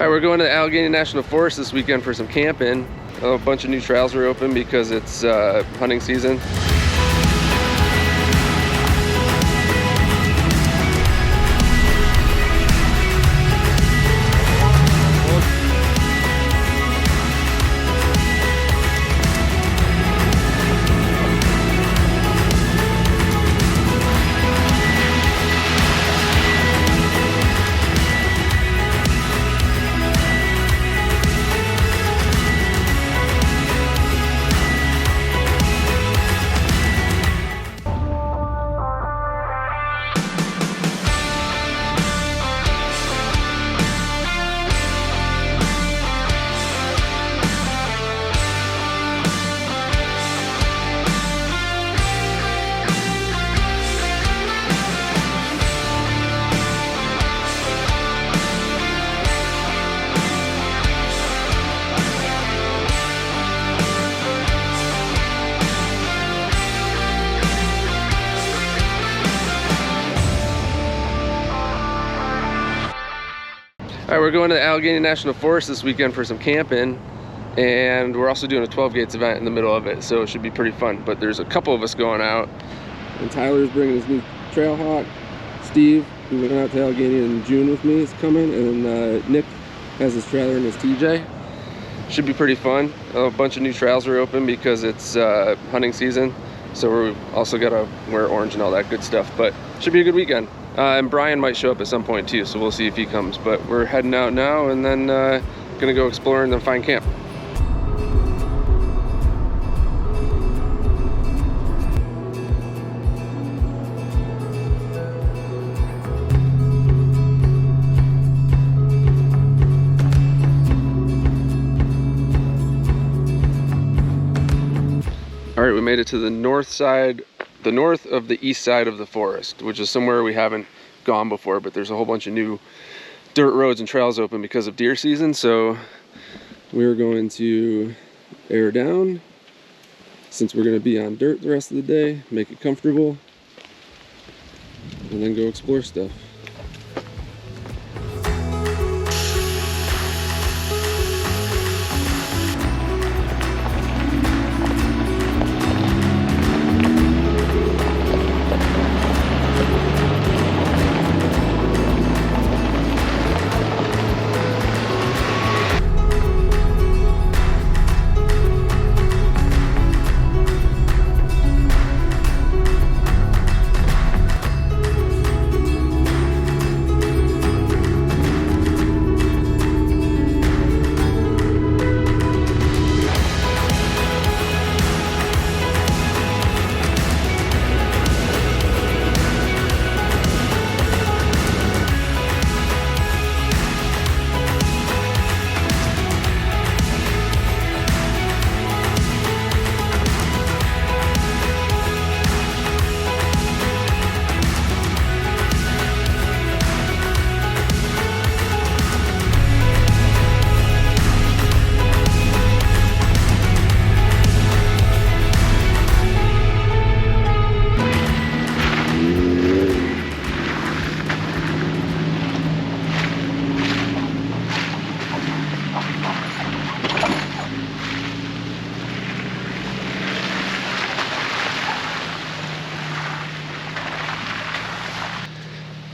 All right, we're going to the Allegheny National Forest this weekend for some camping. A bunch of new trails are open because it's hunting season. All right, we're going to the Allegheny National Forest this weekend for some camping, and we're also doing a 12 gates event in the middle of it, so it should be pretty fun. But there's a couple of us going out, and Tyler's bringing his new Trailhawk. Steve, who went out to Allegheny in June with me, is coming, and Nick has his trailer and his TJ. Should be pretty fun. A bunch of new trails are open because it's hunting season, so we also got to wear orange and all that good stuff, but should be a good weekend. And Brian might show up at some point too, so we'll see if he comes. But we're heading out now, and then gonna go explore and then find camp. All right, we made it to the north side, the north of the east side of the forest, which is somewhere we haven't gone before, but there's a whole bunch of new dirt roads and trails open because of deer season. So we're going to air down since we're going to be on dirt the rest of the day, make it comfortable, and then go explore stuff.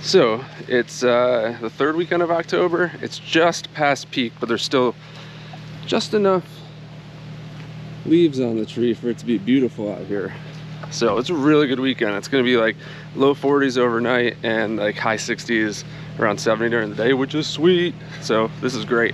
So it's the third weekend of October. It's just past peak, but there's still just enough leaves on the tree for it to be beautiful out here. So it's a really good weekend. It's gonna be like low 40s overnight and like high 60s, around 70 during the day, which is sweet. So this is great.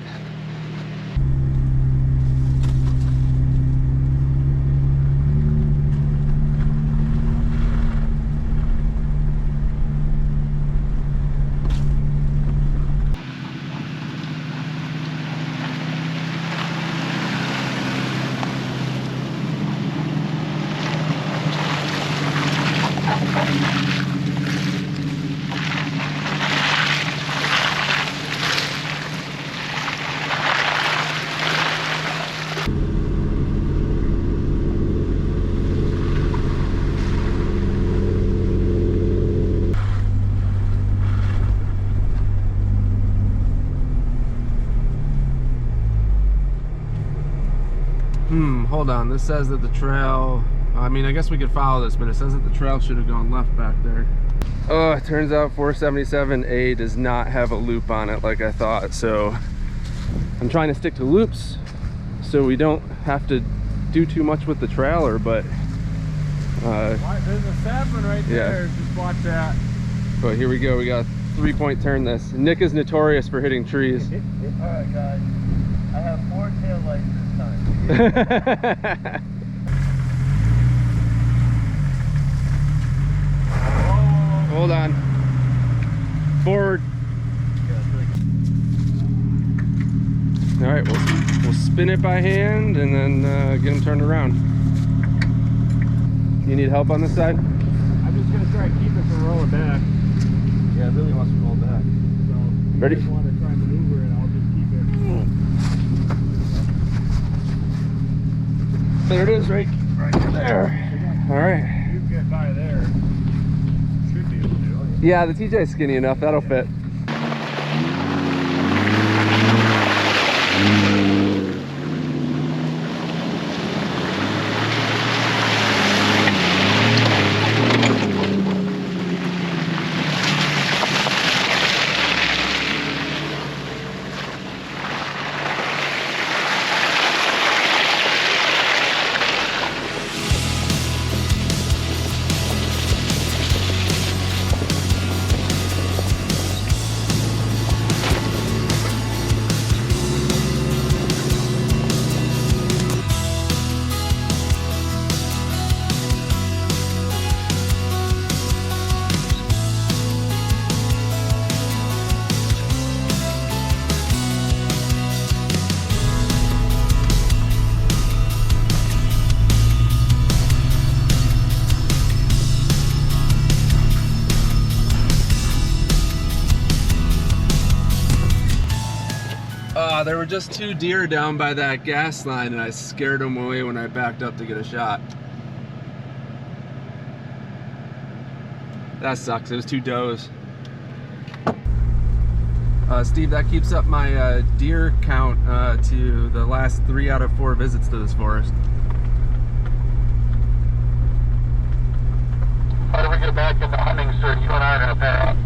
Hold on. This says that the trail, I mean, I guess we could follow this, but it says that the trail should have gone left back there. Oh, it turns out 477A does not have a loop on it like I thought. So I'm trying to stick to loops so we don't have to do too much with the trailer, but there's a sapling right there. Just watch that. But here we go. We got a 3-point turn this. Nick is notorious for hitting trees. All right, guys. I have 4 tail lights this time. Hold on. Forward. All right, we'll spin it by hand and then get them turned around. You need help on this side? I'm just gonna try to keep it from rolling back. Yeah, it really wants to roll back. So ready? If you want to try and maneuver it, I'll just keep it. There it is, right there. All right. You can get by there. Should be able to. Yeah, the TJ's skinny enough. That'll fit. There were just 2 deer down by that gas line and I scared them away when I backed up to get a shot. That sucks. It was 2 does. Steve, that keeps up my deer count to the last 3 out of 4 visits to this forest. How do we get back into hunting, sir? You and I are gonna pair.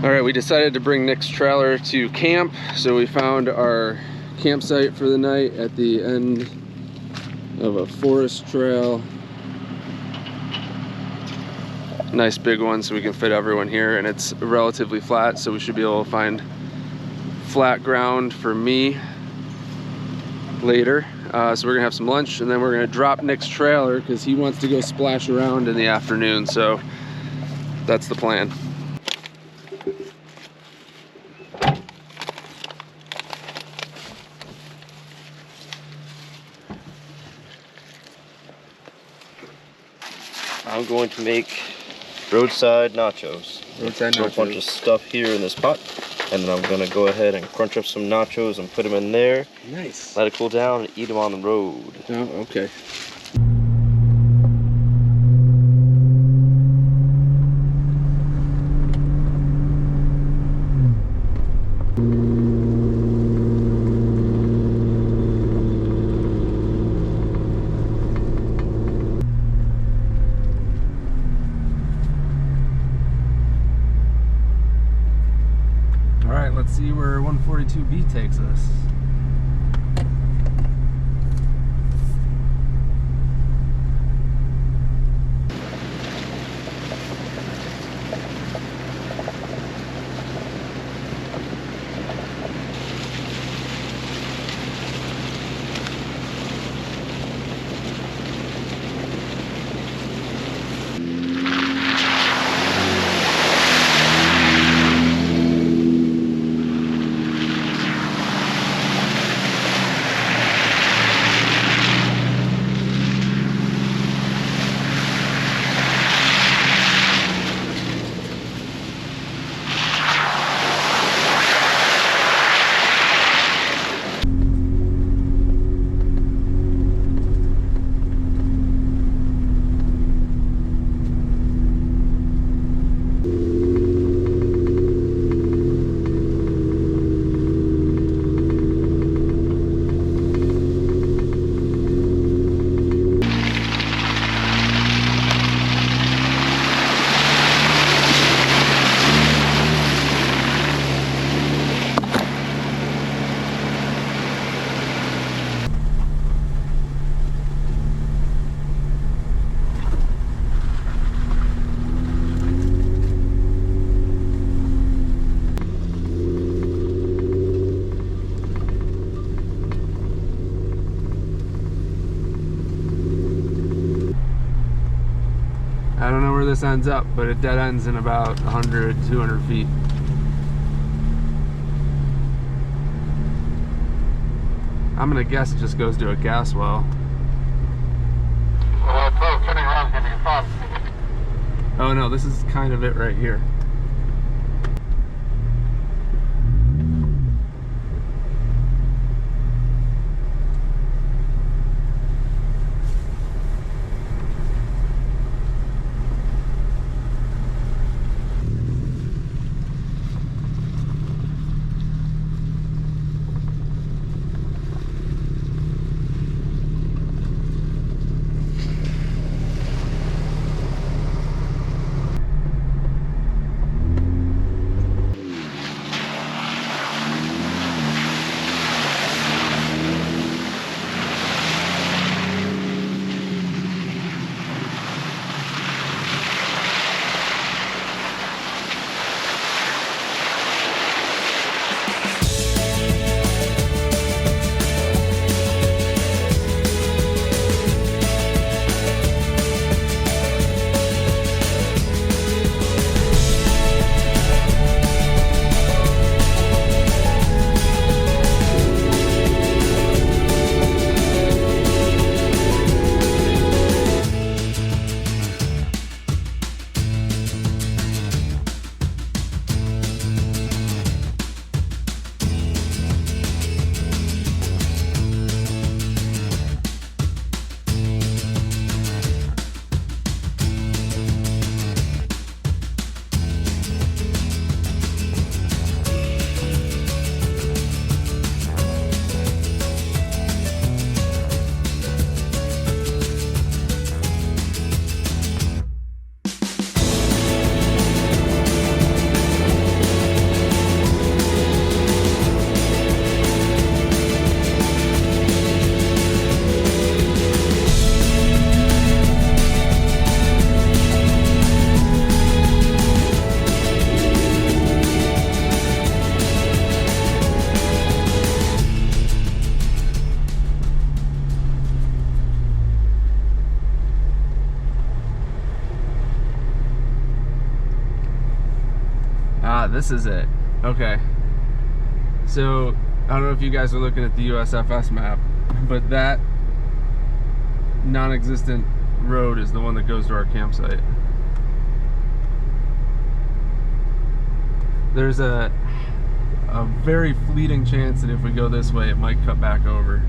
Alright, we decided to bring Nick's trailer to camp, so we found our campsite for the night at the end of a forest trail. Nice big one so we can fit everyone here, and it's relatively flat, so we should be able to find flat ground for me later. So we're gonna have some lunch and then we're gonna drop Nick's trailer because he wants to go splash around in the afternoon, so that's the plan. I'm going to make roadside nachos. Roadside nachos. A bunch of stuff here in this pot. And then I'm gonna go ahead and crunch up some nachos and put them in there. Nice. Let it cool down and eat them on the road. Oh, okay. All right, let's see where 142B takes us. I don't know where this ends up, but it dead ends in about 100, 200 feet. I'm gonna guess it just goes to a gas well. Oh no, this is kind of it right here. Ah, this is it. Okay. So, I don't know if you guys are looking at the USFS map, but that non-existent road is the one that goes to our campsite. a very fleeting chance that if we go this way, it might cut back over.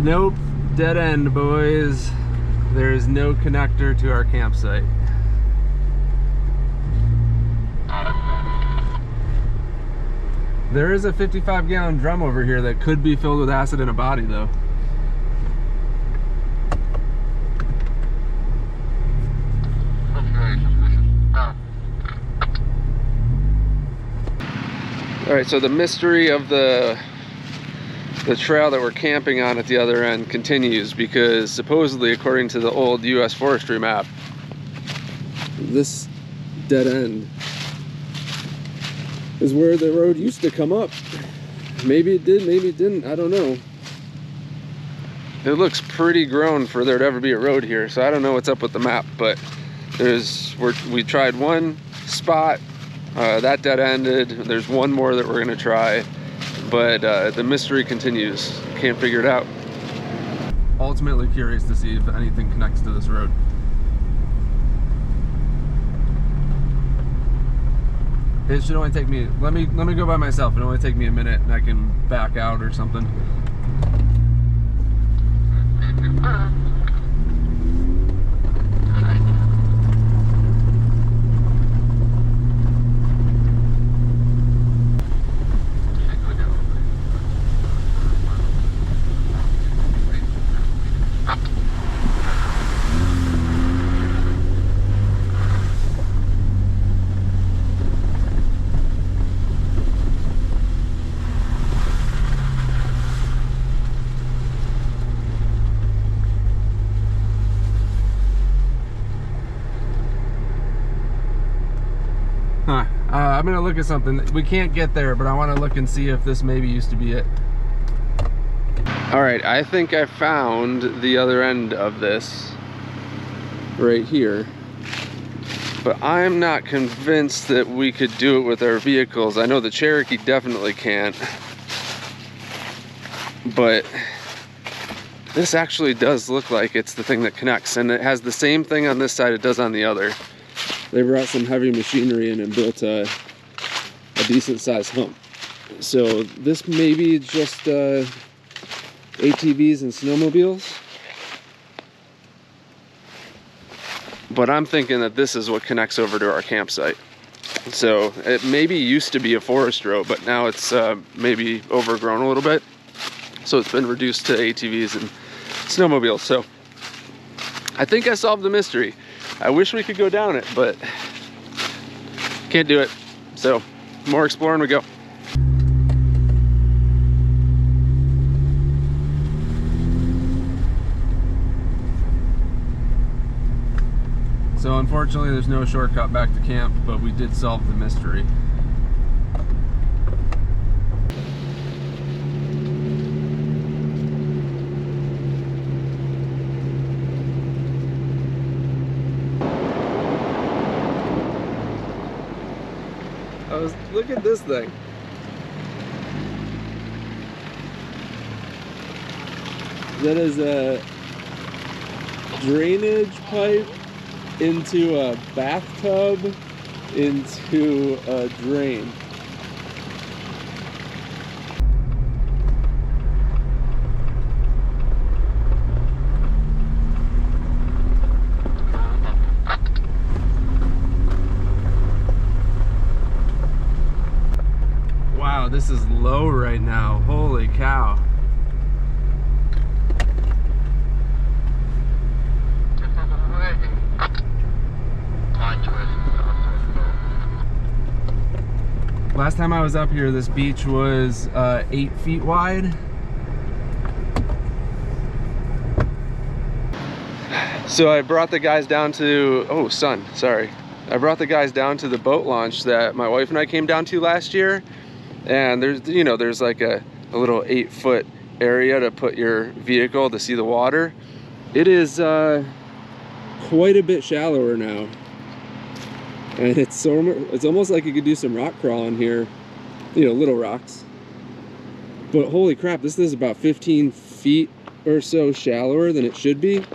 Nope, dead end, boys. There is no connector to our campsite. There is a 55-gallon drum over here that could be filled with acid in a body, though. All right, so the mystery of the trail that we're camping on at the other end continues, because supposedly, according to the old US forestry map, this dead end is where the road used to come up. Maybe it did, maybe it didn't, I don't know. It looks pretty grown for there to ever be a road here, so I don't know what's up with the map, but we tried one spot, that dead ended. There's one more that we're gonna try. But the mystery continues. Can't figure it out. Ultimately curious to see if anything connects to this road. It should only take me, let me go by myself. It'll only take me a minute and I can back out or something. I'm gonna look at something. We can't get there, but I want to look and see if this maybe used to be it. All right, I think I found the other end of this right here, but I'm not convinced that we could do it with our vehicles. I know the Cherokee definitely can't, but this actually does look like it's the thing that connects, and it has the same thing on this side it does on the other. They brought some heavy machinery in and built a decent sized hump. So this may be just ATVs and snowmobiles. But I'm thinking that this is what connects over to our campsite. So it maybe used to be a forest road, but now it's maybe overgrown a little bit. So it's been reduced to ATVs and snowmobiles. So I think I solved the mystery. I wish we could go down it, but can't do it. So more exploring we go. So unfortunately there's no shortcut back to camp, but we did solve the mystery. Look at this thing. That is a drainage pipe into a bathtub into a drain. Wow, this is low right now. Holy cow. Last time I was up here, this beach was 8 feet wide. So I brought the guys down to, oh, sun, sorry. I brought the guys down to the boat launch that my wife and I came down to last year. And there's, you know, there's like a little 8-foot area to put your vehicle to see the water. It is quite a bit shallower now. And it's almost like you could do some rock crawling here, you know, little rocks. But holy crap, this is about 15 feet or so shallower than it should be.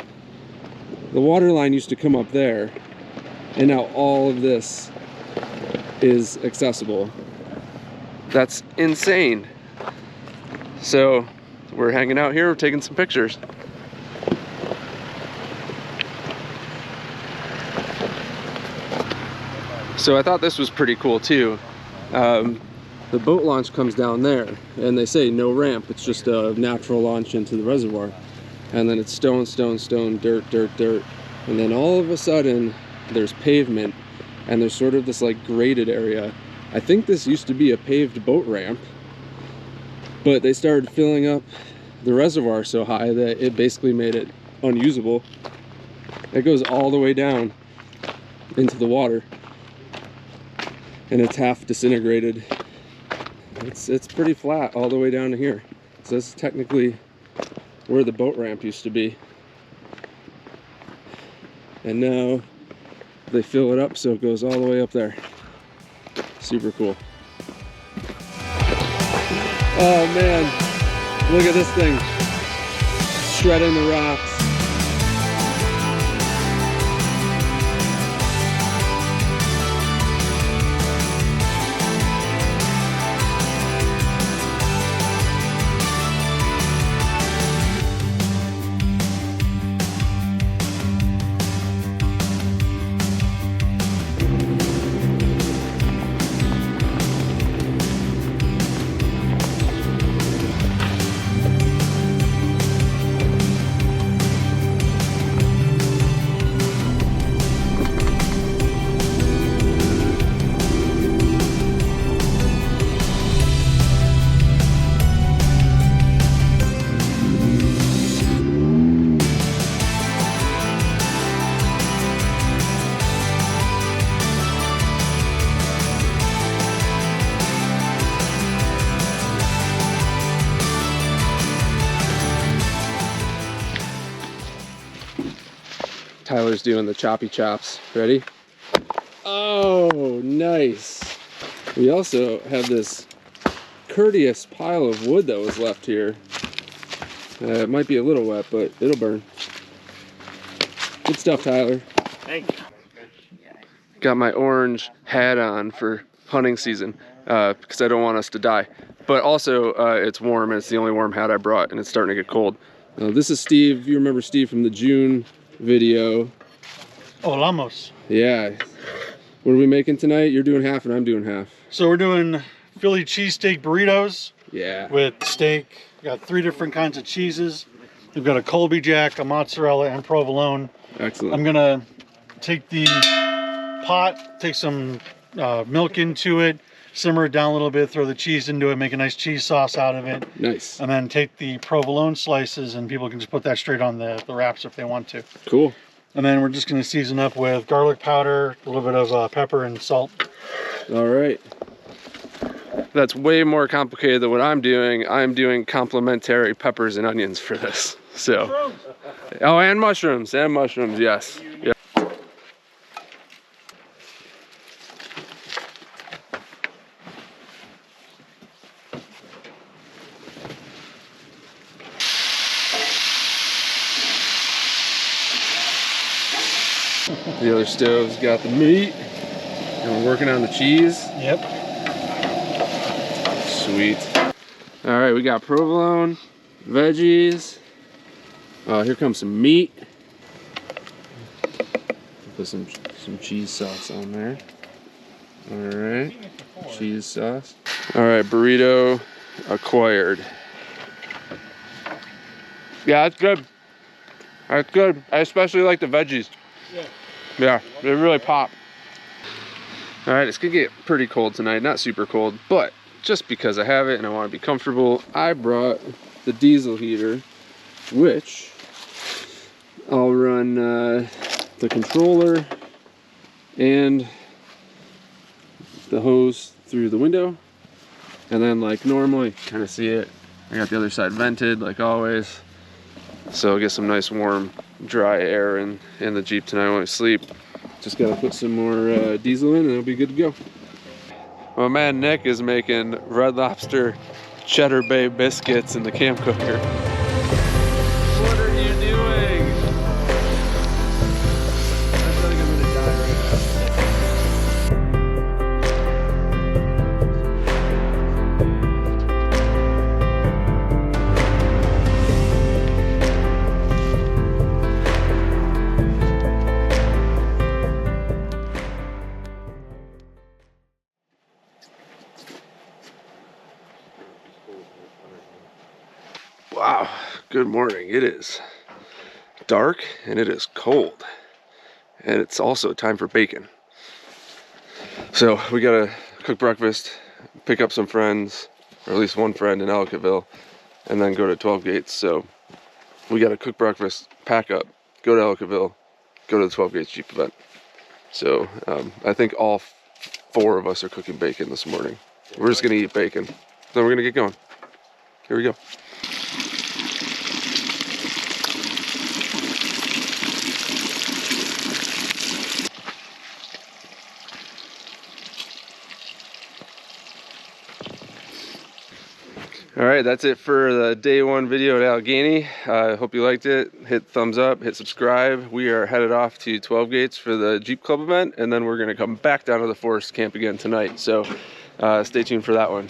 The water line used to come up there, and now all of this is accessible. That's insane. So we're hanging out here, we're taking some pictures. So I thought this was pretty cool too. The boat launch comes down there, and they say no ramp, it's just a natural launch into the reservoir. And then it's stone, stone, stone, dirt, dirt, dirt. And then all of a sudden, there's pavement, and there's sort of this like graded area. I think this used to be a paved boat ramp, but they started filling up the reservoir so high that it basically made it unusable. It goes all the way down into the water, and it's half disintegrated. It's pretty flat all the way down to here. So this is technically where the boat ramp used to be. And now they fill it up so it goes all the way up there. Super cool. Oh man, look at this thing. Shredding the rocks. Tyler's doing the choppy chops. Ready? Oh, nice. We also have this courteous pile of wood that was left here. It might be a little wet, but it'll burn. Good stuff, Tyler. Thank you. Got my orange hat on for hunting season because I don't want us to die. But also, it's warm, and it's the only warm hat I brought, and it's starting to get cold. This is Steve. You remember Steve from the June video. Olamos. Yeah. What are we making tonight? You're doing half and I'm doing half. So we're doing Philly cheesesteak burritos. Yeah. With steak. We got 3 different kinds of cheeses. We've got a Colby Jack, a mozzarella, and provolone. Excellent. I'm gonna take the pot, take some milk into it, simmer it down a little bit, throw the cheese into it, make a nice cheese sauce out of it. Nice. And then take the provolone slices, and people can just put that straight on the wraps if they want to. Cool. And then we're just going to season up with garlic powder, a little bit of pepper and salt. All right. That's way more complicated than what I'm doing. I'm doing complimentary peppers and onions for this. So. Mushrooms. Oh, and mushrooms. And mushrooms, yes. Yeah. The other stove's got the meat, and we're working on the cheese. Yep. Sweet. All right, we got provolone, veggies. Here comes some meat. Put some cheese sauce on there. All right, cheese sauce. All right, burrito acquired. Yeah, that's good. That's good. I especially like the veggies. Yeah. Yeah, they really pop. All right, it's gonna get pretty cold tonight. Not super cold, but just because I have it and I want to be comfortable, I brought the diesel heater, which I'll run the controller and the hose through the window, and then like normal, you kind of see it, I got the other side vented like always, so I'll get some nice warm dry air in the Jeep tonight when I sleep. Just gotta put some more diesel in and it'll be good to go. My man Nick is making Red Lobster Cheddar Bay biscuits in the camp cooker. What are you doing? I feel like I'm gonna die right Wow, good morning. It is dark and it is cold, and it's also time for bacon. So we gotta cook breakfast, pick up some friends, or at least one friend in Ellicottville, and then go to 12 Gates. So we gotta cook breakfast, pack up, go to Ellicottville, go to the 12 Gates Jeep event. So I think all 4 of us are cooking bacon this morning. We're just gonna eat bacon, then we're gonna get going. Here we go. All right, that's it for the day 1 video at Allegheny. I hope you liked it. Hit thumbs up, hit subscribe. We are headed off to 12 Gates for the Jeep Club event, and then we're gonna come back down to the forest camp again tonight. So stay tuned for that one.